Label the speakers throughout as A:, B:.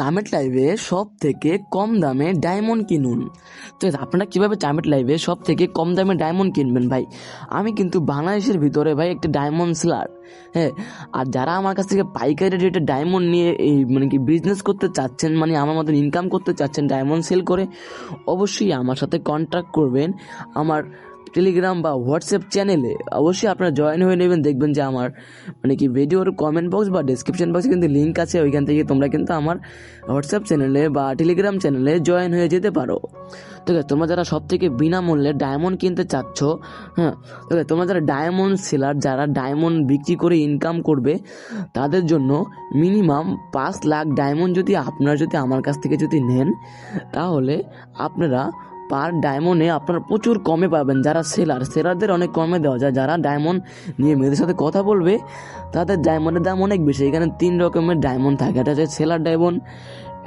A: চামেট লাইভে সব থেকে কম দামে ডায়মন্ড কিনুন। তো আপনারা কীভাবে চামেট লাইভে সব থেকে কম দামে ডায়মন্ড কিনবেন ভাই? আমি কিন্তু বাংলাদেশের ভিতরে ভাই একটা ডায়মন্ড সেলার, হ্যাঁ। আর যারা আমার কাছ থেকে পাইকারি রেটে ডায়মন্ড নিয়ে এই কি বিজনেস করতে চাচ্ছেন, আমার মতন ইনকাম করতে চাচ্ছেন ডায়মন্ড সেল করে, অবশ্যই আমার সাথে কন্ট্যাক্ট করবেন। আমার টেলিগ্রাম বা হোয়াটসঅ্যাপ চ্যানেলে অবশ্যই আপনারা জয়েন হয়ে নেবেন। দেখবেন যে আমার ভিডিওর কমেন্ট বক্স বা ডেসক্রিপশন বক্সে কিন্তু লিঙ্ক আছে, ওইখান থেকে তোমরা কিন্তু আমার হোয়াটসঅ্যাপ চ্যানেলে বা টেলিগ্রাম চ্যানেলে জয়েন হয়ে যেতে পারো। ঠিক আছে, তোমরা যারা সব থেকে বিনামূল্যে ডায়মন্ড কিনতে চাচ্ছ, হ্যাঁ, ঠিক আছে, তোমরা যারা ডায়মন্ড সেলার, যারা ডায়মন্ড বিক্রি করে ইনকাম করবে, তাদের জন্য মিনিমাম 5 লাখ ডায়মন্ড যদি আমার কাছ থেকে নেন, তাহলে আপনারা পার ডায়মন্ডে আপনারা প্রচুর কমে পাবেন। যারা সেলারদের অনেক কমে দেওয়া যায়। যারা ডায়মন্ড নিয়ে মেয়েদের সাথে কথা বলবে, তাদের ডায়মন্ডের দাম অনেক বেশি। এখানে 3 রকমের ডায়মন্ড থাকে। একটা হচ্ছে সেলার ডায়মন্ড,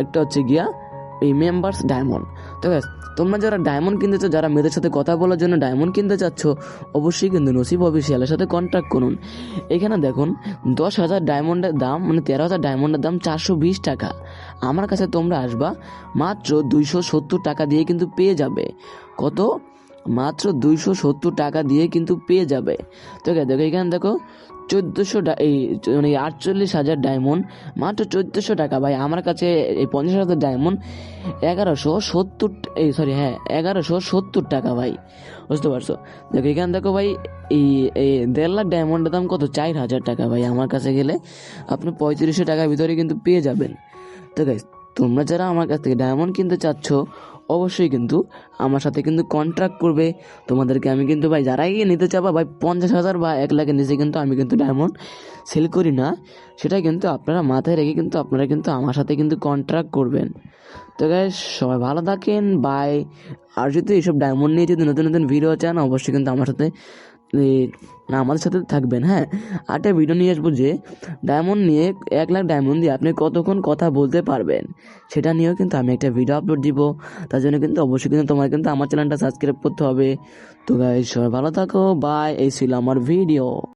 A: একটা হচ্ছে গিয়া এই মেম্বার্স ডায়মন্ড। ঠিক আছে, তোমরা যারা ডায়মন্ড কিনতে চাও, যারা মেয়েদের সাথে কথা বলার জন্য ডায়মন্ড কিনতে চাচ্ছ, অবশ্যই কিন্তু নসিব অফিসিয়ালের সাথে কন্ট্যাক্ট করুন। এখানে দেখুন 10,000 ডায়মন্ডের দাম 13,000 ডায়মন্ডের দাম 420 টাকা। আমার কাছে তোমরা আসবা মাত্র 270 টাকা দিয়ে কিন্তু পেয়ে যাবে। কত? মাত্র 270 টাকা দিয়ে কিন্তু পেয়ে যাবে। তো দেখো এখানে দেখো 48,000 ডায়মন্ড মাত্র 1400 টাকা। ভাই আমার কাছে এই 50,000 ডায়মন্ড 1170 টাকা ভাই, বুঝতে পারছো? দেখো এখানে দেখো ভাই, এই 1.5 লাখ ডায়মন্ডের দাম কত? 4,000 টাকা। ভাই আমার কাছে গেলে আপনি 3500 টাকার ভিতরে কিন্তু পেয়ে যাবেন। তো গাইস, তোমরা যারা আমার কাছ থেকে ডায়মন্ড কিনতে চাচ্ছ, অবশ্যই কিন্তু আমার সাথে কিন্তু কন্ট্রাক্ট করবে। তোমাদেরকে আমি কিন্তু ভাই, যারাই নিতে চাবা ভাই 50,000 বা 1 লাখের নিচে কিন্তু আমি কিন্তু ডায়মন্ড সেল করি না। সেটা কিন্তু আপনারা মাথায় রেখে কিন্তু আপনারা কিন্তু আমার সাথে কিন্তু কন্ট্রাক্ট করবেন। তো গাইস, সবাই ভালো থাকেন, বাই। আর যদি এইসব ডায়মন্ড নিয়ে যদি নতুন নতুন ভিডিও চান, অবশ্যই কিন্তু আমাদের সাথে থাকবেন, হ্যাঁ। আরেকটা ভিডিও নিয়ে আসবো যে ডায়মন্ড নিয়ে 1 লাখ ডায়মন্ড দিয়ে আপনি কতক্ষণ কথা বলতে পারবেন, সেটা নিয়েও কিন্তু আমি একটা ভিডিও আপলোড দিব। তার জন্য কিন্তু অবশ্যই কিন্তু তোমার কিন্তু আমার চ্যানেলটা সাবস্ক্রাইব করতে হবে। তো গাইস, সবাই ভালো থাকো, বাই। এই ছিল আমার ভিডিও।